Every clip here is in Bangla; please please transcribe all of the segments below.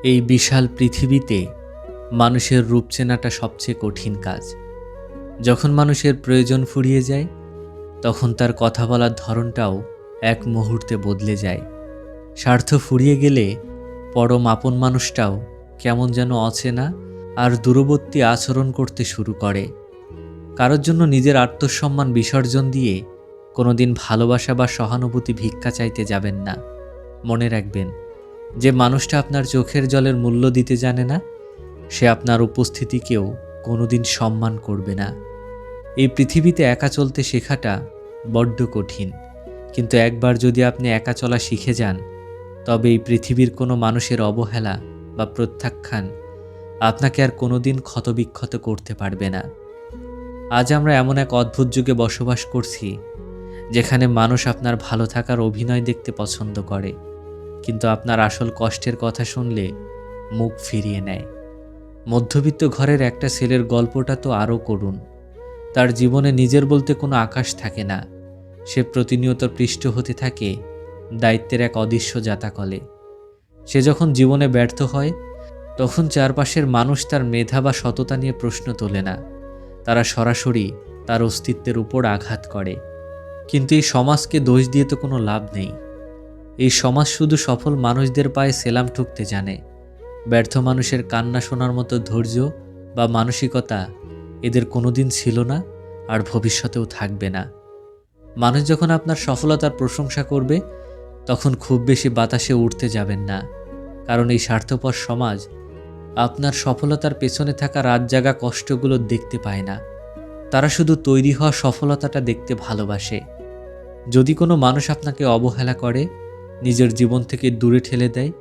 এই বিশাল পৃথিবীতে মানুষের রূপ চেনাটা সবচেয়ে কঠিন কাজ। যখন মানুষের প্রয়োজন ফুরিয়ে যায়, তখন তার কথা বলার ধরনটাও এক মুহূর্তে বদলে যায়। স্বার্থ ফুরিয়ে গেলে পরম আপন মানুষটাও কেমন যেন অচেনা আর দূরবর্তী আচরণ করতে শুরু করে। কারোর জন্য নিজের আত্মসম্মান বিসর্জন দিয়ে কোনোদিন ভালোবাসা বা সহানুভূতি ভিক্ষা চাইতে যাবেন না। মনে রাখবেন, যে মানুষটা আপনার চোখের জলের মূল্য দিতে জানে না, সে আপনার উপস্থিতিকেও কোনোদিন সম্মান করবে না। এই পৃথিবীতে একা চলতে শেখাটা বড্ড কঠিন, কিন্তু একবার যদি আপনি একা চলা শিখে যান, তবে এই পৃথিবীর কোনো মানুষের অবহেলা বা প্রত্যাখ্যান আপনাকে আর কোনোদিন ক্ষতবিক্ষত করতে পারবে না। আজ আমরা এমন এক অদ্ভুত যুগে বসবাস করছি, যেখানে মানুষ আপনার ভালো থাকার অভিনয় দেখতে পছন্দ করে, কিন্তু আপনার আসল কষ্টের কথা শুনলে মুখ ফিরিয়ে নেয়। মধ্যবিত্ত ঘরের একটা ছেলের গল্পটা তো আরও করুণ। তার জীবনে নিজের বলতে কোনো আকাশ থাকে না। সে প্রতিনিয়ত পৃষ্ঠ হতে থাকে দায়িত্বের এক অদৃশ্য জাতাকলে। সে যখন জীবনে ব্যর্থ হয়, তখন চারপাশের মানুষ তার মেধা বা সততা নিয়ে প্রশ্ন তোলে না। তারা সরাসরি তার অস্তিত্বের উপর আঘাত করে। কিন্তু এই সমাজকে দোষ দিয়ে তো কোনো লাভ নেই। এই সমাজ শুধু সফল মানুষদের পায়ে সেলাম ঠুকতে জানে। ব্যর্থ মানুষের কান্না শোনার মতো ধৈর্য বা মানসিকতা এদের কোনোদিন ছিল না, আর ভবিষ্যতেও থাকবে না। মানুষ যখন আপনার সফলতার প্রশংসা করবে, তখন খুব বেশি বাতাসে উঠতে যাবেন না, কারণ এই স্বার্থপর সমাজ আপনার সফলতার পেছনে থাকা রাত জাগা কষ্টগুলো দেখতে পায় না। তারা শুধু তৈরি হওয়া সফলতাটা দেখতে ভালোবাসে। যদি কোনো মানুষ আপনাকে অবহেলা করে, নিজের জীবন থেকে দূরে ঠেলে দেয়,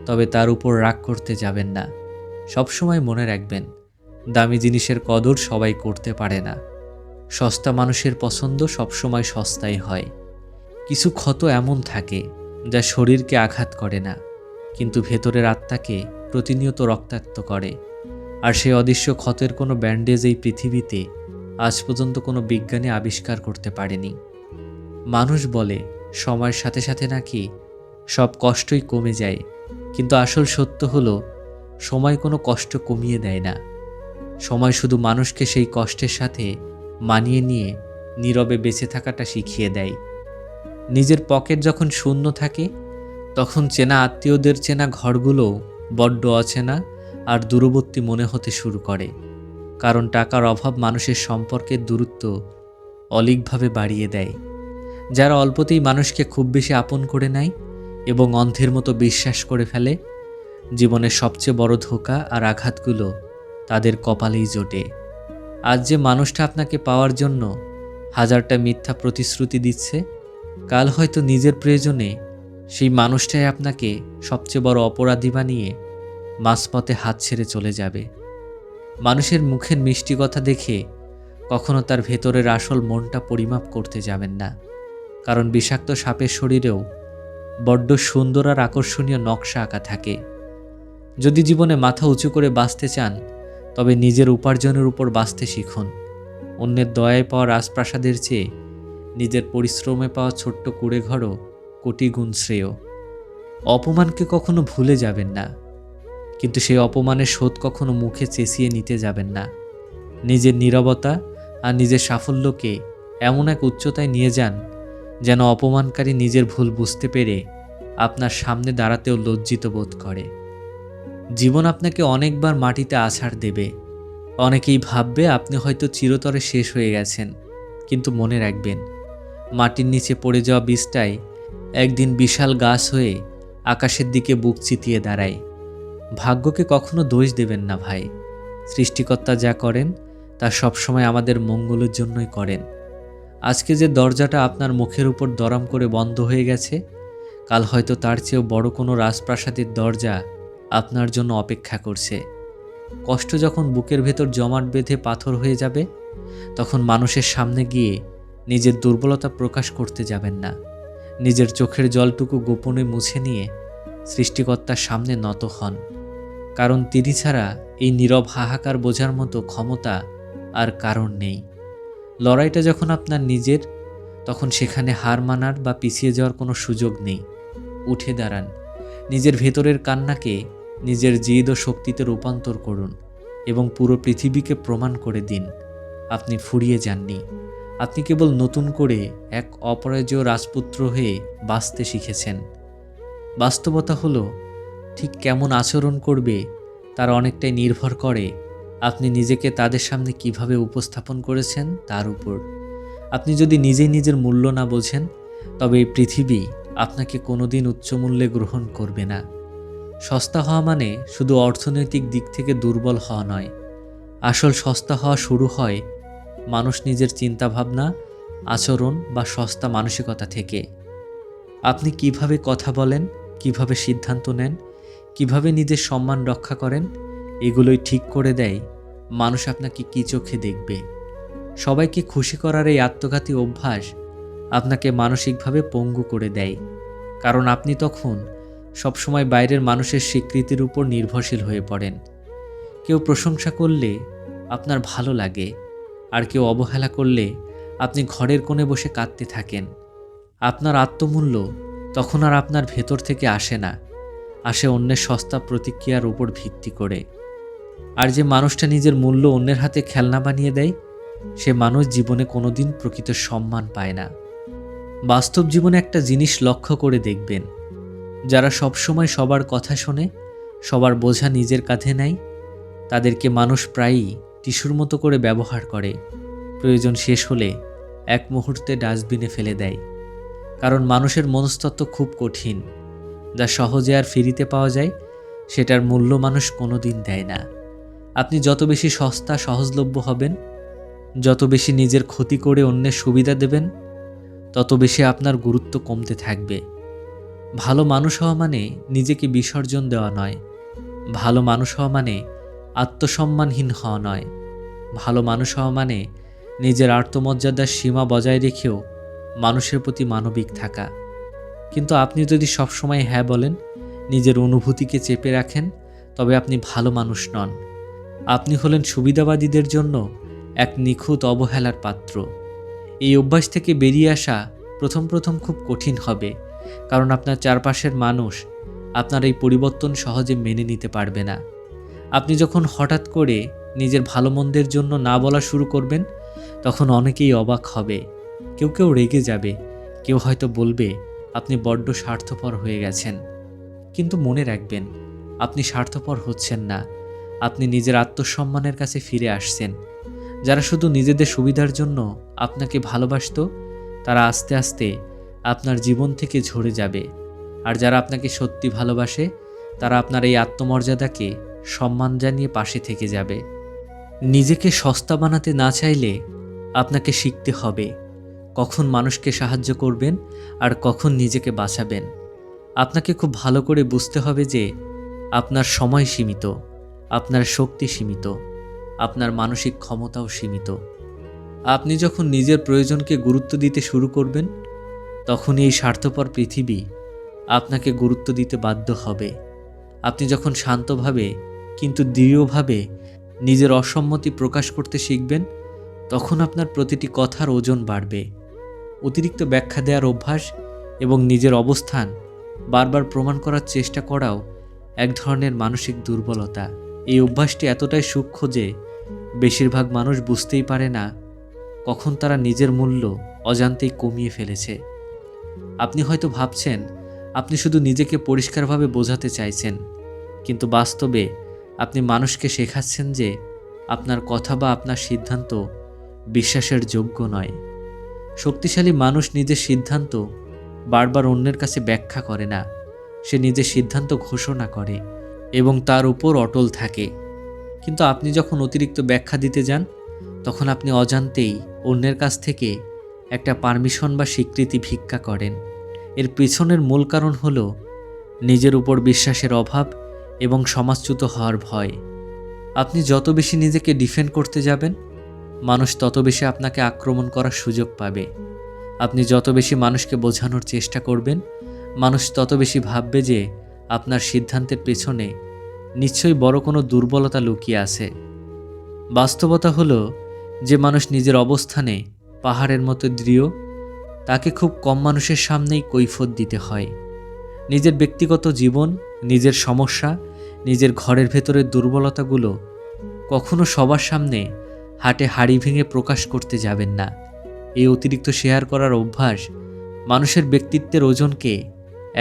তবে তার উপর রাগ করতে যাবেন না। সবসময় মনে রাখবেন, দামি জিনিসের কদর সবাই করতে পারে না। সস্তা মানুষের পছন্দ সবসময় সস্তাই হয়। কিছু ক্ষত এমন থাকে যা শরীরকে আঘাত করে না, কিন্তু ভেতরের আত্মাকে প্রতিনিয়ত রক্তাক্ত করে। আর সেই অদৃশ্য ক্ষতের কোনো ব্যান্ডেজ এই পৃথিবীতে আজ পর্যন্ত কোনো বিজ্ঞানী আবিষ্কার করতে পারেনি। মানুষ বলে সময়ের সাথে সাথে নাকি সব কষ্টই কমে যায়, কিন্তু আসল সত্য হলো, সময় কোনো কষ্ট কমিয়ে দেয় না। সময় শুধু মানুষকে সেই কষ্টের সাথে মানিয়ে নিয়ে নীরবে বেঁচে থাকাটা শিখিয়ে দেয়। নিজের পকেট যখন শূন্য থাকে, তখন চেনা আত্মীয়দের চেনা ঘরগুলোও বড্ড অচেনা আর দূরবর্তী মনে হতে শুরু করে। কারণ টাকার অভাব মানুষের সম্পর্কের দূরত্ব অলীকভাবে বাড়িয়ে দেয়। যারা অল্পতেই মানুষকে খুব বেশি আপন করে নেয় এবং অন্ধের মতো বিশ্বাস করে ফেলে, জীবনের সবচেয়ে বড় ধোঁকা আর আঘাতগুলো তাদের কপালেই জোটে। আজ যে মানুষটা আপনাকে পাওয়ার জন্য হাজারটা মিথ্যা প্রতিশ্রুতি দিচ্ছে, কাল হয়তো নিজের প্রয়োজনে সেই মানুষটাই আপনাকে সবচেয়ে বড় অপরাধী বানিয়ে মাঝপথে হাত ছেড়ে চলে যাবে। মানুষের মুখের মিষ্টি কথা দেখে কখনো তার ভেতরের আসল মনটা পরিমাপ করতে যাবেন না, কারণ বিষাক্ত সাপের শরীরেও বড্ড সুন্দর আর আকর্ষণীয় নকশা আঁকা থাকে। যদি জীবনে মাথা উঁচু করে বাঁচতে চান, তবে নিজের উপার্জনের উপর বাঁচতে শিখুন। অন্যের দয়ায় পাওয়া রাজপ্রাসাদের চেয়ে নিজের পরিশ্রমে পাওয়া ছোট্ট কুঁড়েঘরও কোটি গুণ শ্রেয়। অপমানকে কখনো ভুলে যাবেন না, কিন্তু সেই অপমানের শোধ কখনো মুখে চেঁচিয়ে নিতে যাবেন না। নিজের নীরবতা আর নিজের সাফল্যকে এমন এক উচ্চতায় নিয়ে যান, যেন অপমানকারী নিজের ভুল বুঝতে পেরে আপনার সামনে দাঁড়াতেও লজ্জিত বোধ করে। জীবন আপনাকে অনেকবার মাটিতে আছাড় দেবে। অনেকেই ভাববে আপনি হয়তো চিরতরে শেষ হয়ে গেছেন, কিন্তু মনে রাখবেন, মাটির নিচে পড়ে যাওয়া বীজটাই একদিন বিশাল গাছ হয়ে আকাশের দিকে বুক চিতিয়ে দাঁড়ায়। ভাগ্যকে কখনো দোষ দেবেন না ভাই। সৃষ্টিকর্তা যা করেন তা সবসময় আমাদের মঙ্গলের জন্যই করেন। আজকে যে দরজাটা আপনার মুখের উপর দরাম করে বন্ধ হয়ে গেছে, কাল হয়তো তার চেয়েও বড় কোনো রাজপ্রাসাদের দরজা আপনার জন্য অপেক্ষা করছে। কষ্ট যখন বুকের ভেতর জমাট বেঁধে পাথর হয়ে যাবে, তখন মানুষের সামনে গিয়ে নিজের দুর্বলতা প্রকাশ করতে যাবেন না। নিজের চোখের জলটুকু গোপনে মুছে নিয়ে সৃষ্টিকর্তার সামনে নত হন, কারণ তিনি ছাড়া এই নীরব হাহাকার বোঝার মতো ক্ষমতা আর কারণ নেই। লড়াইটা যখন আপনার নিজের, তখন সেখানে হার মানার বা পিছিয়ে যাওয়ার কোনো সুযোগ নেই। উঠে দাঁড়ান, নিজের ভেতরের কান্নাকে নিজের জিদ ও শক্তিতে রূপান্তর করুন এবং পুরো পৃথিবীকে প্রমাণ করে দিন আপনি ফুরিয়ে যাননি। আপনি কেবল নতুন করে এক অপরাজেয় রাজপুত্র হয়ে বাঁচতে শিখেছেন। বাস্তবতা হলো, ঠিক কেমন আচরণ করবে তার অনেকটাই নির্ভর করে আপনি নিজেকে তাদের সামনে কিভাবে উপস্থাপন করেছেন তার উপর। আপনি যদি নিজেই নিজের মূল্য না বোঝেন, তবে এই পৃথিবী আপনাকে কোনোদিন উচ্চ মূল্যে গ্রহণ করবে না। সস্তা হওয়া মানে শুধু অর্থনৈতিক দিক থেকে দুর্বল হওয়া নয়। আসল সস্তা হওয়া শুরু হয় মানুষ নিজের চিন্তাভাবনা, আচরণ বা সস্তা মানসিকতা থেকে। আপনি কিভাবে কথা বলেন, কিভাবে সিদ্ধান্ত নেন, কিভাবে নিজের সম্মান রক্ষা করেন, এগুলোই ঠিক করে দেয় মানুষ আপনাকে কী চোখে দেখবে। সবাইকে খুশি করার এই আত্মঘাতী অভ্যাস আপনাকে মানসিকভাবে পঙ্গু করে দেয়, কারণ আপনি তখন সবসময় বাইরের মানুষের স্বীকৃতির উপর নির্ভরশীল হয়ে পড়েন। কেউ প্রশংসা করলে আপনার ভালো লাগে, আর কেউ অবহেলা করলে আপনি ঘরের কোণে বসে কাঁদতে থাকেন। আপনার আত্মমূল্য তখন আর আপনার ভেতর থেকে আসে না, আসে অন্যের সস্তা প্রতিক্রিয়ার উপর ভিত্তি করে। আর যে মানুষটা নিজের মূল্য অন্যের হাতে খেলনা বানিয়ে দেয়, সে মানুষ জীবনে কোনোদিন প্রকৃত সম্মান পায় না। বাস্তব জীবনে একটা জিনিস লক্ষ্য করে দেখবেন, যারা সবসময় সবার কথা শোনে, সবার বোঝা নিজের কাঁধে নেয়, তাদেরকে মানুষ প্রায়ই টিস্যুর মতো করে ব্যবহার করে, প্রয়োজন শেষ হলে এক মুহূর্তে ডাস্টবিনে ফেলে দেয়। কারণ মানুষের মনস্তত্ত্ব খুব কঠিন, যা সহজে আর ফিরিতে পাওয়া যায় সেটার মূল্য মানুষ কোনোদিন দেয় না। আপনি যত বেশি সস্তা সহজলভ্য হবেন, যত বেশি নিজের ক্ষতি করে অন্যের সুবিধা দেবেন, তত বেশি আপনার গুরুত্ব কমতে থাকবে। ভালো মানুষ হওয়া মানে নিজেকে বিসর্জন দেওয়া নয়। ভালো মানুষ হওয়া মানে আত্মসম্মানহীন হওয়া নয়। ভালো মানুষ হওয়া মানে নিজের আত্মমর্যাদার সীমা বজায় রেখেও মানুষের প্রতি মানবিক থাকা। কিন্তু আপনি যদি সবসময় হ্যাঁ বলেন, নিজের অনুভূতিকে চেপে রাখেন, তবে আপনি ভালো মানুষ নন। আপনি হলেন সুবিধাবাদীদের জন্য এক নিখুঁত অবহেলার পাত্র। এই অভ্যাস থেকে বেরিয়ে আসা প্রথম খুব কঠিন হবে, কারণ আপনার চারপাশের মানুষ আপনার এই পরিবর্তন সহজে মেনে নিতে পারবে না। আপনি যখন হঠাৎ করে নিজের ভালো মন্দের জন্য না বলা শুরু করবেন, তখন অনেকেই অবাক হবে। কেউ রেগে যাবে, কেউ হয়তো বলবে আপনি বড্ড স্বার্থপর হয়ে গেছেন। কিন্তু মনে রাখবেন, আপনি স্বার্থপর হচ্ছেন না, আপনি নিজের আত্মসম্মানের কাছে ফিরে আসছেন। যারা শুধু নিজেদের সুবিধার জন্য আপনাকে ভালোবাসত, তারা আস্তে আস্তে আপনার জীবন থেকে ঝরে যাবে। আর যারা আপনাকে সত্যি ভালোবাসে, তারা আপনার এই আত্মমর্যাদাকে সম্মান জানিয়ে পাশে থেকে যাবে। নিজেকে সস্তা বানাতে না চাইলে আপনাকে শিখতে হবে কখন মানুষকে সাহায্য করবেন আর কখন নিজেকে বাঁচাবেন। আপনাকে খুব ভালো করে বুঝতে হবে যে আপনার সময় সীমিত, আপনার শক্তি সীমিত, আপনার মানসিক ক্ষমতাও সীমিত। আপনি যখন নিজের প্রয়োজনকে গুরুত্ব দিতে শুরু করবেন, তখনই এই স্বার্থপর পৃথিবী আপনাকে গুরুত্ব দিতে বাধ্য হবে। আপনি যখন শান্তভাবে কিন্তু দৃঢ়ভাবে নিজের অসম্মতি প্রকাশ করতে শিখবেন, তখন আপনার প্রতিটি কথার ওজন বাড়বে। অতিরিক্ত ব্যাখ্যা দেওয়ার অভ্যাস এবং নিজের অবস্থান বারবার প্রমাণ করার চেষ্টা করাও এক ধরনের মানসিক দুর্বলতা। এই অভ্যাসটি এতটাই সূক্ষ্ম যে বেশিরভাগ মানুষ বুঝতেই পারে না কখন তারা নিজের মূল্য অজান্তেই কমিয়ে ফেলেছে। আপনি হয়তো ভাবছেন আপনি শুধু নিজেকে পরিষ্কারভাবে বোঝাতে চাইছেন, কিন্তু বাস্তবে আপনি মানুষকে শেখাচ্ছেন যে আপনার কথা বা আপনার সিদ্ধান্ত বিশ্বাসের যোগ্য নয়। শক্তিশালী মানুষ নিজের সিদ্ধান্ত বারবার অন্যের কাছে ব্যাখ্যা করে না, সে নিজের সিদ্ধান্ত ঘোষণা করে এবং তার উপর অটল থাকে। কিন্তু আপনি যখন অতিরিক্ত ব্যাখ্যা দিতে যান, তখন আপনি অজান্তেই অন্যের কাছ থেকে একটা পারমিশন বা স্বীকৃতি ভিক্ষা করেন। এর পিছনের মূল কারণ হলো নিজের উপর বিশ্বাসের অভাব এবং সমাজচ্যুত হওয়ার ভয়। আপনি যত বেশি নিজেকে ডিফেন্ড করতে যাবেন, মানুষ তত বেশি আপনাকে আক্রমণ করার সুযোগ পাবে। আপনি যত বেশি মানুষকে বোঝানোর চেষ্টা করবেন, মানুষ তত বেশি ভাববে যে আপনার সিদ্ধান্তের পেছনে নিশ্চয়ই বড় কোনো দুর্বলতা লুকিয়ে আছে। বাস্তবতা হলো, যে মানুষ নিজের অবস্থানে পাহাড়ের মতো দৃঢ়, তাকে খুব কম মানুষের সামনেই কৈফিয়ত দিতে হয়। নিজের ব্যক্তিগত জীবন, নিজের সমস্যা নিজের ঘরের ভেতরের দুর্বলতাগুলো কখনো সবার সামনে হাড়ি ভেঙে প্রকাশ করতে যাবেন না। এই অতিরিক্ত শেয়ার করার অভ্যাস মানুষের ব্যক্তিত্বের ওজনকে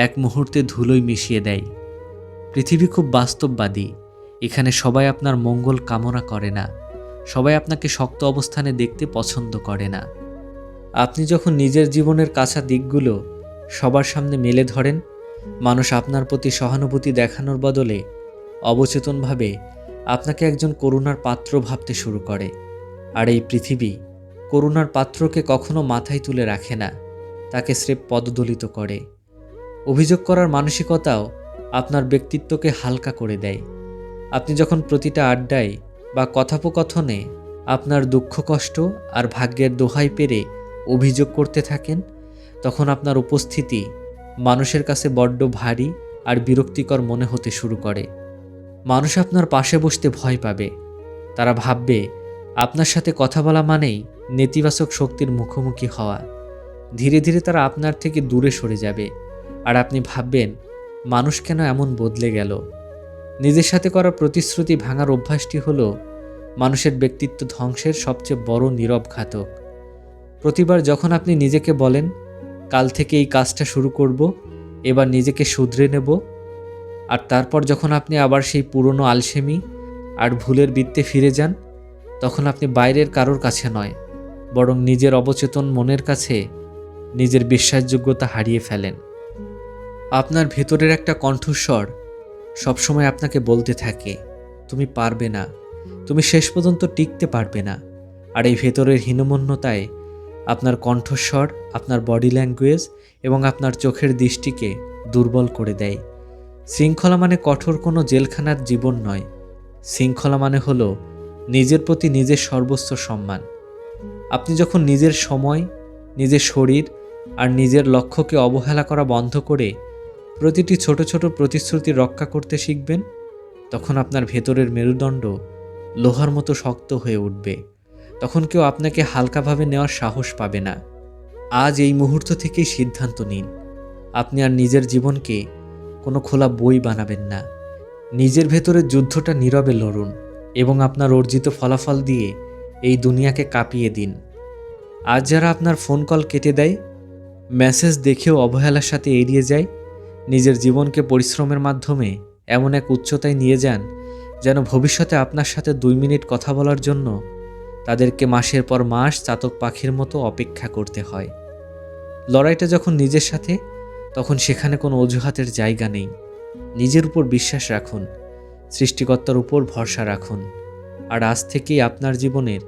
এক মুহূর্তে ধুলোয় মিশিয়ে দেয়। পৃথিবী খুব বাস্তববাদী। এখানে সবাই আপনার মঙ্গল কামনা করে না, সবাই আপনাকে শক্ত অবস্থানে দেখতে পছন্দ করে না। আপনি যখন নিজের জীবনের কাঁচা দিকগুলো সবার সামনে মেলে ধরেন, মানুষ আপনার প্রতি সহানুভূতি দেখানোর বদলে অবচেতনভাবে আপনাকে একজন করুণার পাত্র ভাবতে শুরু করে। আর এই পৃথিবী করুণার পাত্রকে কখনো মাথায় তুলে রাখে না, তাকে স্রেফ পদদলিত করে। অভিযোগ করার মানসিকতাও আপনার ব্যক্তিত্বকে হালকা করে দেয়। আপনি যখন প্রতিটা আড্ডায় বা কথোপকথনে আপনার দুঃখ কষ্ট আর ভাগ্যের দোহাই পেরে অভিযোগ করতে থাকেন, তখন আপনার উপস্থিতি মানুষের কাছে বড্ড ভারী আর বিরক্তিকর মনে হতে শুরু করে। মানুষ আপনার পাশে বসতে ভয় পাবে। তারা ভাববে আপনার সাথে কথা বলা মানেই নেতিবাচক শক্তির মুখোমুখি হওয়া। ধীরে ধীরে তারা আপনার থেকে দূরে সরে যাবে, আর আপনি ভাববেন মানুষ কেন এমন বদলে গেল। নিজের সাথে করা প্রতিশ্রুতি ভাঙার অভ্যাসটি হলো মানুষের ব্যক্তিত্ব ধ্বংসের সবচেয়ে বড় নীরব ঘাতক। প্রতিবার যখন আপনি নিজেকে বলেন কাল থেকে এই কাজটা শুরু করব, এবার নিজেকে শুধরে নেব, আর তারপর যখন আপনি আবার সেই পুরনো আলসেমি আর ভুলের বৃত্তে ফিরে যান, তখন আপনি বাইরের কারোর কাছে নয়, বরং নিজের অবচেতন মনের কাছে নিজের বিশ্বাসযোগ্যতা হারিয়ে ফেলেন। আপনার ভেতরের একটা কণ্ঠস্বর সবসময় আপনাকে বলতে থাকে, তুমি পারবে না, তুমি শেষ পর্যন্ত টিকতে পারবে না। আর এই ভেতরের হীনমন্যতায় আপনার কণ্ঠস্বর, আপনার বডি ল্যাঙ্গুয়েজ এবং আপনার চোখের দৃষ্টিকে দুর্বল করে দেয়। শৃঙ্খলা মানে কঠোর কোনো জেলখানার জীবন নয়। শৃঙ্খলা মানে হলো নিজের প্রতি নিজের সর্বোচ্চ সম্মান। আপনি যখন নিজের সময়, নিজের শরীর আর নিজের লক্ষ্যকে অবহেলা করা বন্ধ করে প্রতিটি ছোট ছোট প্রতিশ্রুতি রক্ষা করতে শিখবেন, তখন আপনার ভেতরের মেরুদণ্ড লোহার মতো শক্ত হয়ে উঠবে। তখন কেউ আপনাকে হালকাভাবে নেওয়ার সাহস পাবে না। আজ এই মুহূর্ত থেকেই সিদ্ধান্ত নিন, আপনি আর নিজের জীবনকে কোনো খোলা বই বানাবেন না। নিজের ভেতরের যুদ্ধটা নীরবে লড়ুন এবং আপনার অর্জিত ফলাফল দিয়ে এই দুনিয়াকে কাঁপিয়ে দিন। আজ যারা আপনার ফোন কল কেটে দেয়, মেসেজ দেখেও অবহেলার সাথে এড়িয়ে যায়, নিজের জীবনকে পরিশ্রমের মাধ্যমে এমন এক উচ্চতায় নিয়ে যান যেন ভবিষ্যতে আপনার সাথে 2 মিনিট কথা বলার জন্য তাদেরকে মাসের পর মাস চাতক পাখির মতো অপেক্ষা করতে হয়। লড়াইটা যখন নিজের সাথে, তখন সেখানে কোনো অজুহাতের জায়গা নেই। নিজের উপর বিশ্বাস রাখুন, সৃষ্টিকর্তার উপর ভরসা রাখুন, আর আজ থেকেই আপনার জীবনের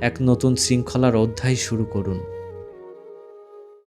এক নতুন শৃঙ্খলার অধ্যায় শুরু করুন।